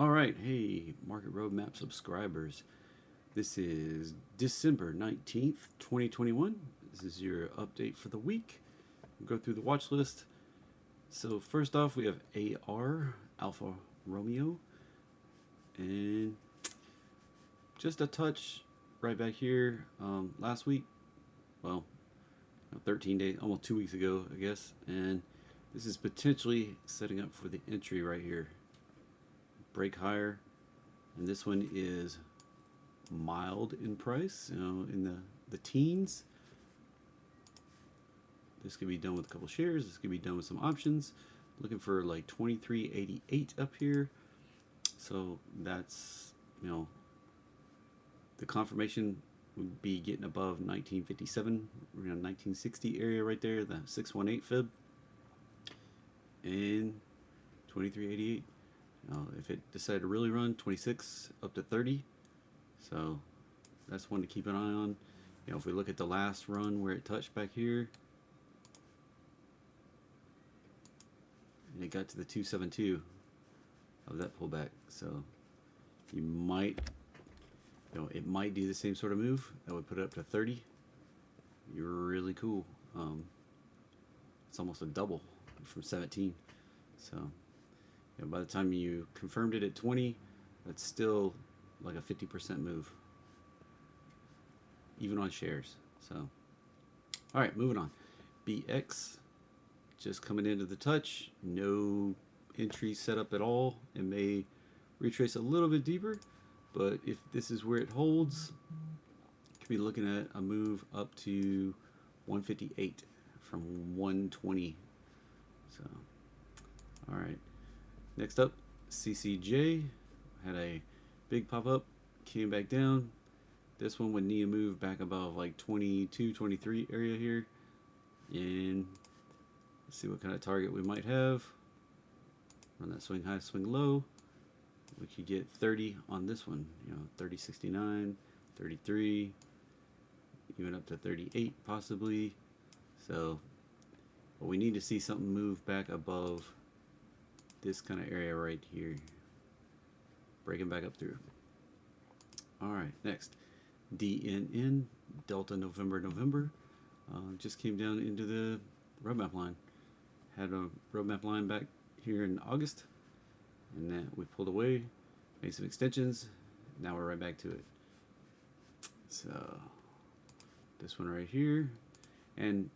Alright, hey, Market Roadmap subscribers. This is December 19th, 2021. This is your update for the week. We'll go through the watch list. So, first off, we have AR, Alpha Romeo. And just a touch right back here last week. Well, 13 days, almost 2 weeks ago, I guess. And this is potentially setting up for the entry right here. Break higher, and this one is mild in price, in the teens. This could be done with a couple shares. This could be done with some options. Looking for like 23.88 up here. So that's, the confirmation would be getting above 1957, around 1960 area right there, the 618 fib, and 23.88. If it decided to really run, 26 up to 30. So that's one to keep an eye on. If we look at the last run where it touched back here, and it got to the 272 of that pullback. So you might, it might do the same sort of move. That would put it up to 30. You're really cool. It's almost a double from 17. So by the time you confirmed it at 20, that's still like a 50% move, even on shares. So, all right, moving on. BX just coming into the touch, no entry set up at all. It may retrace a little bit deeper, but if this is where it holds, you could be looking at a move up to 158 from 120. So, all right. Next up, CCJ had a big pop up, came back down. This one would need to move back above like 22, 23 area here. And let's see what kind of target we might have. Run that swing high, swing low. We could get 30 on this one, 30.69, 33, even up to 38 possibly. So, but we need to see something move back above this kind of area right here, breaking back up through. All right, next, DNN, Delta November, just came down into the roadmap line. Had a roadmap line back here in August, and then we pulled away, made some extensions. Now we're right back to it. So this one right here, and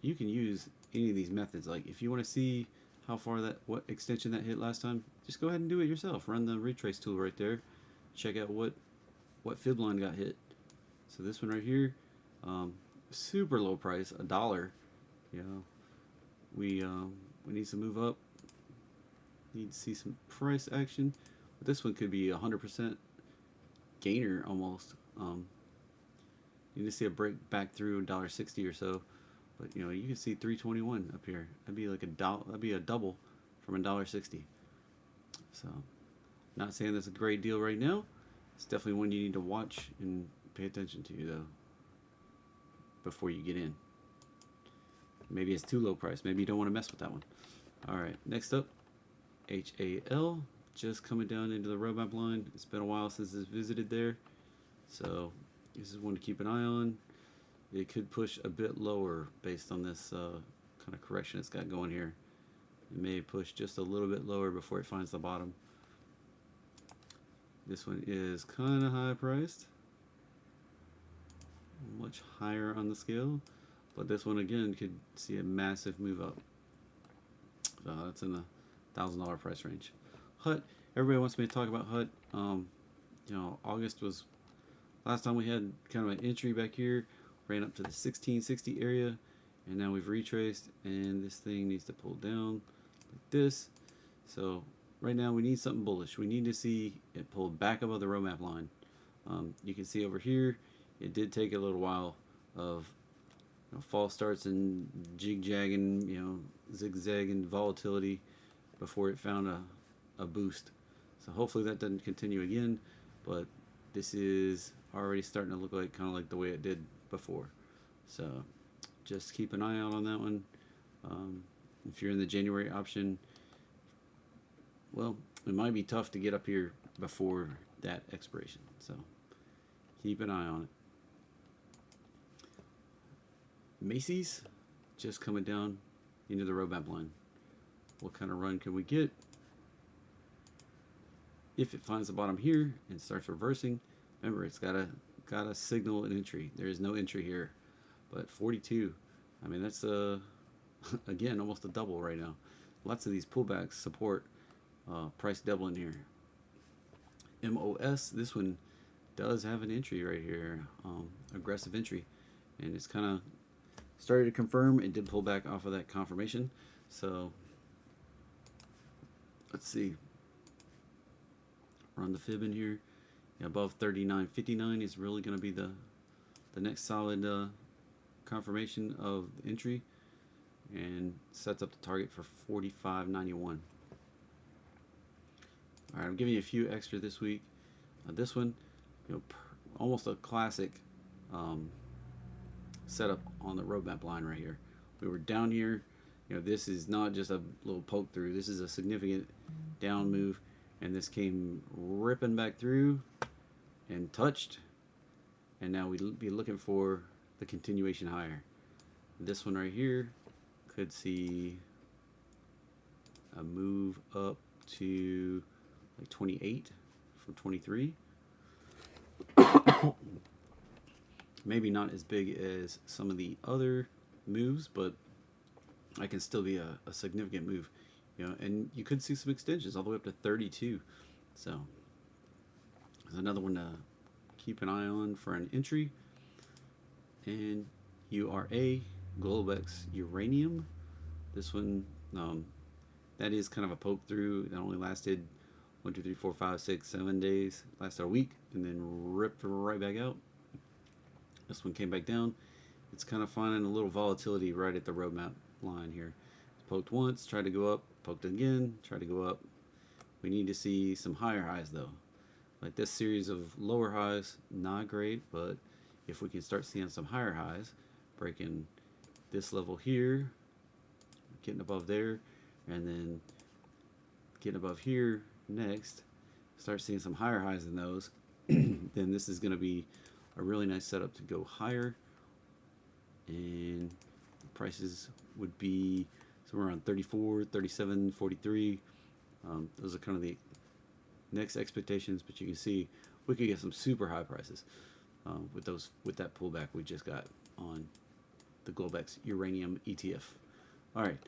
you can use any of these methods. Like if you want to see how far what extension that hit last time, just go ahead and do it yourself. Run the retrace tool right there. Check out what fib line got hit. So this one right here, super low price, $1. We need to move up. Need to see some price action. But this one could be 100% gainer almost. You need to see a break back through $1.60 or so. But you can see 321 up here. That'd be like that'd be a double from $1.60. So, not saying that's a great deal right now. It's definitely one you need to watch and pay attention to though before you get in. Maybe it's too low price. Maybe you don't want to mess with that one. All right, next up, HAL, just coming down into the roadmap line. It's been a while since it's visited there, so this is one to keep an eye on. It could push a bit lower based on this kind of correction it's got going here. It may push just a little bit lower before it finds the bottom. This one is kind of high priced, much higher on the scale, but this one again could see a massive move up. So that's in the $1,000 price range. HUT, everybody wants me to talk about HUT. August was last time we had kind of an entry back here. Ran up to the 1660 area, and now we've retraced, and this thing needs to pull down like this. So right now we need something bullish. We need to see it pull back above the roadmap line. You can see over here, it did take a little while of false starts and jig-jagging, zigzagging volatility before it found a boost. So hopefully that doesn't continue again, but this is already starting to look like kind of like the way it did before. So just keep an eye out on that one. If you're in the January option, well, it might be tough to get up here before that expiration. So keep an eye on it. Macy's just coming down into the roadmap line. What kind of run can we get? If it finds the bottom here and starts reversing, remember it's gotta signal an entry. There is no entry here, but 42. I mean that's again almost a double right now. Lots of these pullbacks support price doubling here. MOS, this one does have an entry right here, aggressive entry, and it's kind of started to confirm. It did pull back off of that confirmation. So let's see. Run the fib in here. Yeah, above 39.59 is really going to be the next solid confirmation of the entry, and sets up the target for 45.91. All right, I'm giving you a few extra this week. This one, almost a classic setup on the roadmap line right here. We were down here. This is not just a little poke through. This is a significant down move, and this came ripping back through and touched, and now we'd be looking for the continuation higher. This one right here could see a move up to like 28 from 23. Maybe not as big as some of the other moves, but I can still be a significant move, and you could see some extensions all the way up to 32. So there's another one to keep an eye on for an entry. And URA, Globex Uranium. This one, that is kind of a poke through. That only lasted 1, 2, 3, 4, 5, 6, 7 days. Lasted a week and then ripped right back out. This one came back down. It's kind of finding a little volatility right at the roadmap line here. Poked once, tried to go up, poked again, tried to go up. We need to see some higher highs though. Like this series of lower highs, not great, but if we can start seeing some higher highs, breaking this level here, getting above there, and then getting above here next, start seeing some higher highs in those, then this is going to be a really nice setup to go higher, and prices would be somewhere around 34, 37, 43. Those are kind of the next expectations, but you can see we could get some super high prices with that pullback we just got on the Globex Uranium ETF. All right,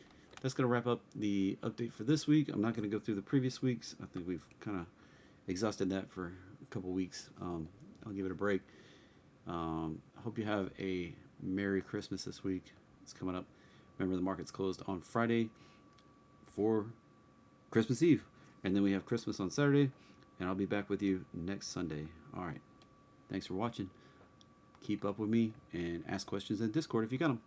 that's going to wrap up the update for this week. I'm not going to go through the previous weeks. I think we've kind of exhausted that for a couple weeks. I'll give it a break. I hope you have a Merry Christmas this week. It's coming up. Remember, the market's closed on Friday for Christmas Eve, and then we have Christmas on Saturday, and I'll be back with you next Sunday. All right, thanks for watching. Keep up with me and ask questions in Discord if you got them.